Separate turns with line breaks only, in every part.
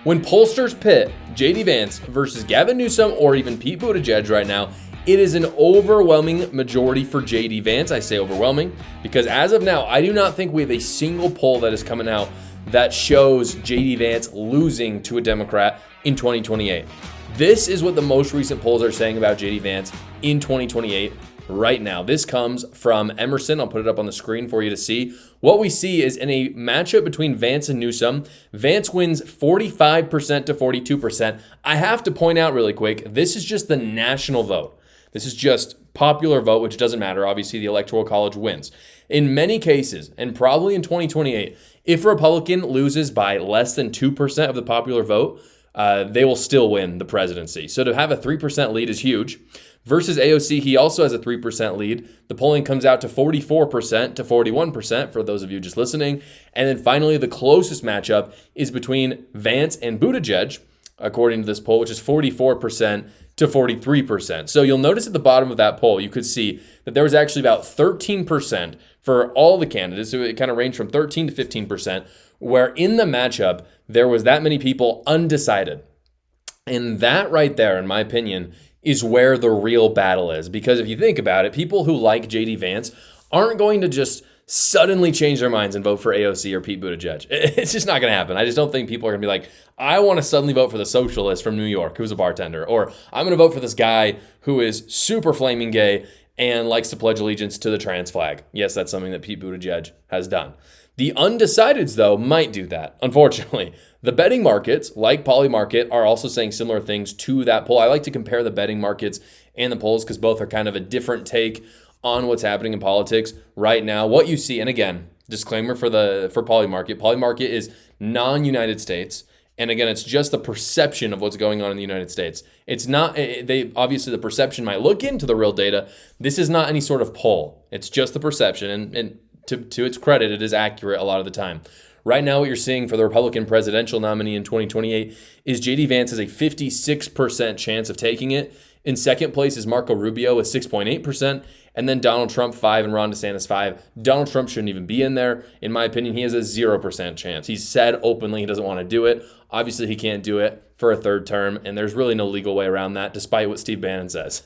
When pollsters pit JD Vance versus Gavin Newsom or even Pete Buttigieg right now, it is an overwhelming majority for JD Vance. I say overwhelming because as of now, I do not think we have a single poll that is coming out that shows JD Vance losing to a Democrat in 2028. This is what the most recent polls are saying about JD Vance in 2028 right now. This comes from Emerson. I'll put it up on the screen for you to see. What we see is in a matchup between Vance and Newsom, Vance wins 45% to 42%. I have to point out really quick, this is just the national vote. This is just popular vote, which doesn't matter. Obviously, the Electoral College wins. In many cases, and probably in 2028, if a Republican loses by less than 2% of the popular vote, they will still win the presidency. So to have a 3% lead is huge. Versus AOC, he also has a 3% lead. The polling comes out to 44% to 41% for those of you just listening. And then finally, the closest matchup is between Vance and Buttigieg, according to this poll, which is 44% to 43%. So you'll notice at the bottom of that poll, you could see that there was actually about 13% for all the candidates. So it kind of ranged from 13 to 15%, where in the matchup, there was that many people undecided. And that right there, in my opinion, is where the real battle is. Because if you think about it, people who like JD Vance aren't going to just suddenly change their minds and vote for AOC or Pete Buttigieg. It's just not going to happen. I just don't think people are going to be like, I want to suddenly vote for the socialist from New York who's a bartender, or I'm going to vote for this guy who is super flaming gay and likes to pledge allegiance to the trans flag. Yes, that's something that Pete Buttigieg has done. The undecideds, though, might do that, unfortunately. The betting markets, like Polymarket, are also saying similar things to that poll. I like to compare the betting markets and the polls because both are kind of a different take on what's happening in politics right now. What you see, and again, disclaimer for Polymarket. Polymarket is non-United States. And again, it's just the perception of what's going on in the United States. It's not, obviously the perception might look into the real data. This is not any sort of poll. It's just the perception. And to its credit, it is accurate a lot of the time. Right now, what you're seeing for the Republican presidential nominee in 2028 is JD Vance has a 56% chance of taking it. In second place is Marco Rubio with 6.8%, and then Donald Trump 5 and Ron DeSantis 5. Donald Trump shouldn't even be in there. In my opinion, he has a 0% chance. He's said openly he doesn't want to do it. Obviously, he can't do it for a third term, and there's really no legal way around that, despite what Steve Bannon says.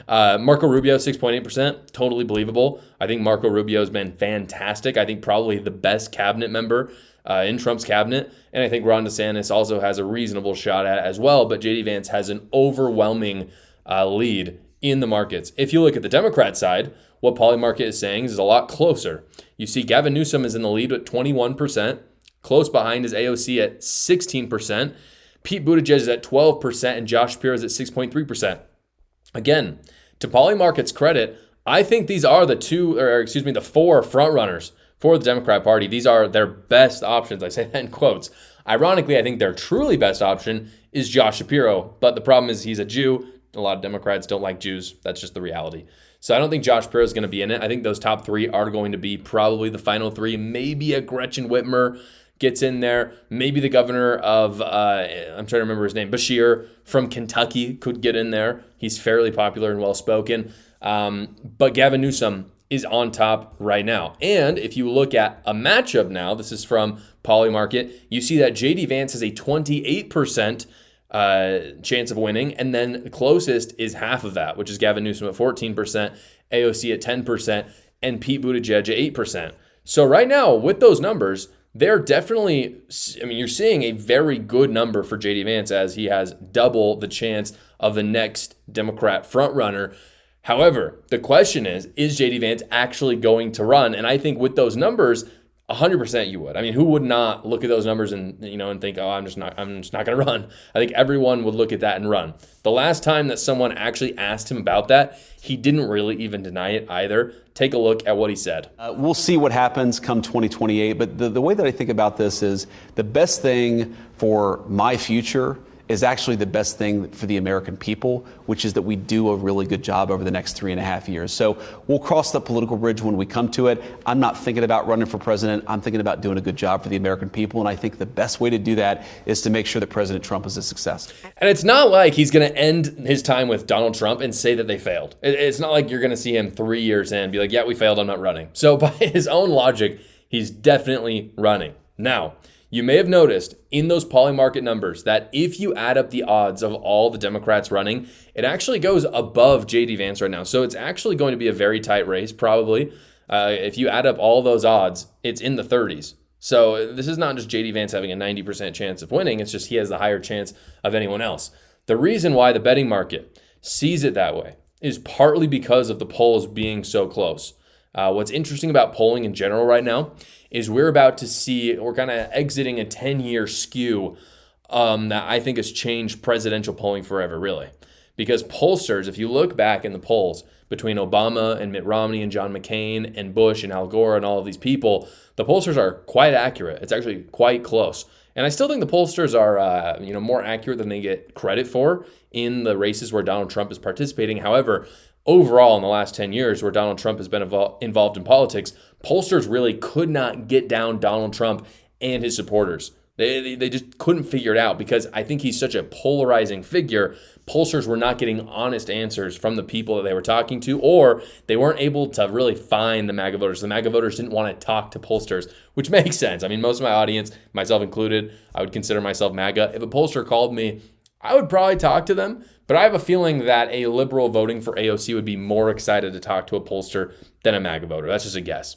Marco Rubio, 6.8%, totally believable. I think Marco Rubio has been fantastic. I think probably the best cabinet member in Trump's cabinet, and I think Ron DeSantis also has a reasonable shot at it as well, but JD Vance has an overwhelming lead in the markets. If you look at the Democrat side, what Polymarket is saying is a lot closer. You see Gavin Newsom is in the lead at 21%. Close behind is AOC at 16%. Pete Buttigieg is at 12%, and Josh Shapiro is at 6.3%. Again, to Polymarket's credit, I think these are the four frontrunners for the Democrat Party. These are their best options. I say that in quotes. Ironically, I think their truly best option is Josh Shapiro, but the problem is he's a Jew. A lot of Democrats don't like Jews. That's just the reality. So I don't think Josh Shapiro is going to be in it. I think those top three are going to be probably the final three. Maybe a Gretchen Whitmer gets in there. Maybe the governor of, I'm trying to remember his name, Bashir from Kentucky could get in there. He's fairly popular and well-spoken. But Gavin Newsom is on top right now. And if you look at a matchup now, this is from Polymarket, you see that JD Vance has a 28% chance of winning, and then closest is half of that, which is Gavin Newsom at 14%, AOC at 10%, and Pete Buttigieg at 8%. So right now, with those numbers, they're definitely, you're seeing a very good number for JD Vance as he has double the chance of the next Democrat frontrunner. However, the question is JD Vance actually going to run? And I think with those numbers, 100% you would. I mean, who would not look at those numbers and think, oh, I'm just not going to run. I think everyone would look at that and run. The last time that someone actually asked him about that, he didn't really even deny it either. Take a look at what he said.
We'll see what happens come 2028. But the way that I think about this is the best thing for my future is actually the best thing for the American people, which is that we do a really good job over the next 3.5 years. So we'll cross the political bridge when we come to it. I'm not thinking about running for president. I'm thinking about doing a good job for the American people. And I think the best way to do that is to make sure that President Trump is a success.
And it's not like he's going to end his time with Donald Trump and say that they failed. It's not like you're going to see him 3 years in and be like, yeah, we failed, I'm not running. So by his own logic, he's definitely running. Now, You may have noticed in those Polymarket numbers that if you add up the odds of all the Democrats running, it actually goes above JD Vance right now. So it's actually going to be a very tight race, probably. If you add up all those odds, it's in the 30s. So this is not just JD Vance having a 90% chance of winning. It's just he has the higher chance of anyone else. The reason why the betting market sees it that way is partly because of the polls being so close. What's interesting about polling in general right now is we're kind of exiting a 10-year skew that I think has changed presidential polling forever, really. Because pollsters, if you look back in the polls between Obama and Mitt Romney and John McCain and Bush and Al Gore and all of these people, the pollsters are quite accurate. It's actually quite close. And I still think the pollsters are more accurate than they get credit for in the races where Donald Trump is participating. However, overall in the last 10 years where Donald Trump has been involved in politics, pollsters really could not get down Donald Trump and his supporters. They just couldn't figure it out because I think he's such a polarizing figure. Pollsters were not getting honest answers from the people that they were talking to, or they weren't able to really find the MAGA voters. The MAGA voters didn't want to talk to pollsters, which makes sense. I mean, most of my audience, myself included, I would consider myself MAGA. If a pollster called me, I would probably talk to them, but I have a feeling that a liberal voting for AOC would be more excited to talk to a pollster than a MAGA voter. That's just a guess.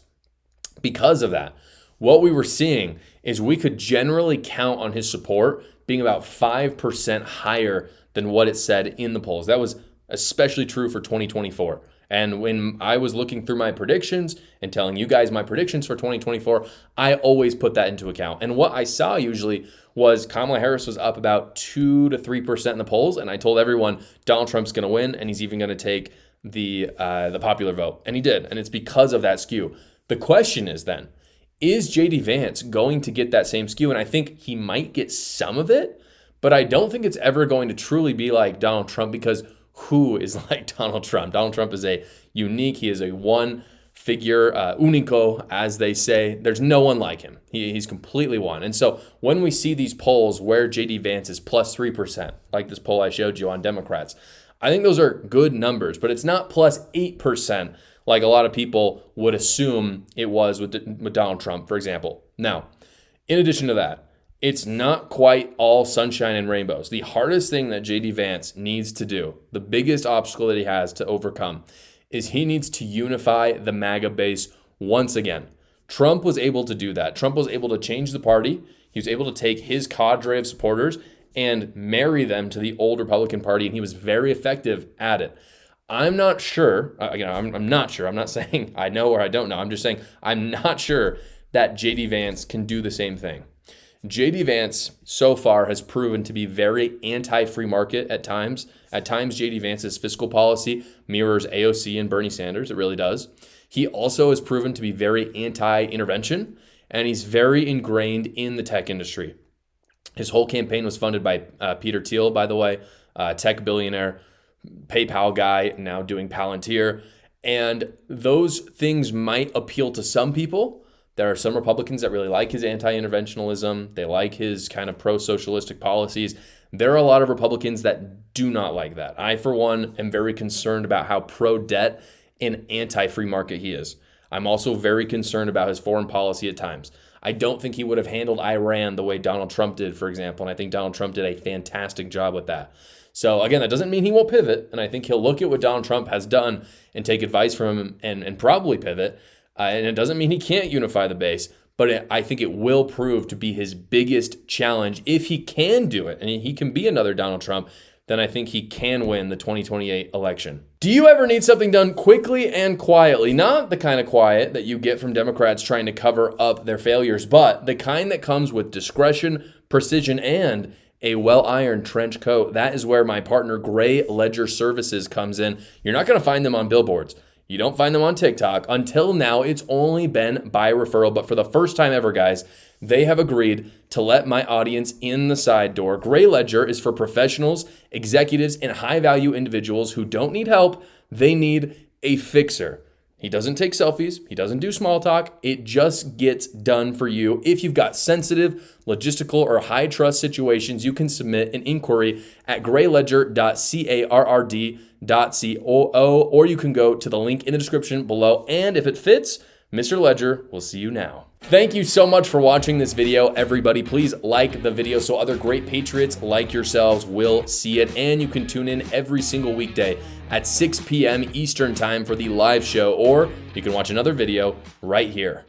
Because of that, what we were seeing is we could generally count on his support being about 5% higher than what it said in the polls. That was especially true for 2024. And when I was looking through my predictions and telling you guys my predictions for 2024, I always put that into account. And what I saw usually was Kamala Harris was up about 2 to 3% in the polls. And I told everyone Donald Trump's going to win and he's even going to take the popular vote. And he did. And it's because of that skew. The question is then, is JD Vance going to get that same skew? And I think he might get some of it, but I don't think it's ever going to truly be like Donald Trump because who is like Donald Trump? Donald Trump is he is a one figure, unico, as they say. There's no one like him. He's completely one. And so when we see these polls where JD Vance is plus 3%, like this poll I showed you on Democrats, I think those are good numbers, but it's not plus 8% like a lot of people would assume it was with Donald Trump, for example. Now, in addition to that, it's not quite all sunshine and rainbows. The hardest thing that JD Vance needs to do, the biggest obstacle that he has to overcome, is he needs to unify the MAGA base once again. Trump was able to do that. Trump was able to change the party. He was able to take his cadre of supporters and marry them to the old Republican Party, and he was very effective at it. I'm not sure, I'm not sure. I'm not saying I know or I don't know. I'm just saying I'm not sure that JD Vance can do the same thing. JD Vance so far has proven to be very anti-free market at times. At times, JD Vance's fiscal policy mirrors AOC and Bernie Sanders. It really does. He also has proven to be very anti-intervention, and he's very ingrained in the tech industry. His whole campaign was funded by Peter Thiel, by the way, tech billionaire, PayPal guy, now doing Palantir. And those things might appeal to some people. There are some Republicans that really like his anti-interventionalism. They like his kind of pro-socialistic policies. There are a lot of Republicans that do not like that. I, for one, am very concerned about how pro-debt and anti-free market he is. I'm also very concerned about his foreign policy at times. I don't think he would have handled Iran the way Donald Trump did, for example, and I think Donald Trump did a fantastic job with that. So again, that doesn't mean he won't pivot, and I think he'll look at what Donald Trump has done and take advice from him and probably pivot. And it doesn't mean he can't unify the base, but I think it will prove to be his biggest challenge. If he can do it, and he can be another Donald Trump, then I think he can win the 2028 election. Do you ever need something done quickly and quietly? Not the kind of quiet that you get from Democrats trying to cover up their failures, but the kind that comes with discretion, precision, and a well-ironed trench coat. That is where my partner Gray Ledger Services comes in. You're not going to find them on billboards. You don't find them on TikTok. Until now, it's only been by referral. But for the first time ever, guys, they have agreed to let my audience in the side door. Gray Ledger is for professionals, executives, and high-value individuals who don't need help. They need a fixer. He doesn't take selfies. He doesn't do small talk. It just gets done for you. If you've got sensitive, logistical, or high-trust situations, you can submit an inquiry at grayledger.carrd.coo, or you can go to the link in the description below. And if it fits, Mr. Ledger will see you now. Thank you so much for watching this video, everybody. Please like the video so other great Patriots like yourselves will see it. And you can tune in every single weekday at 6 p.m. Eastern time for the live show, or you can watch another video right here.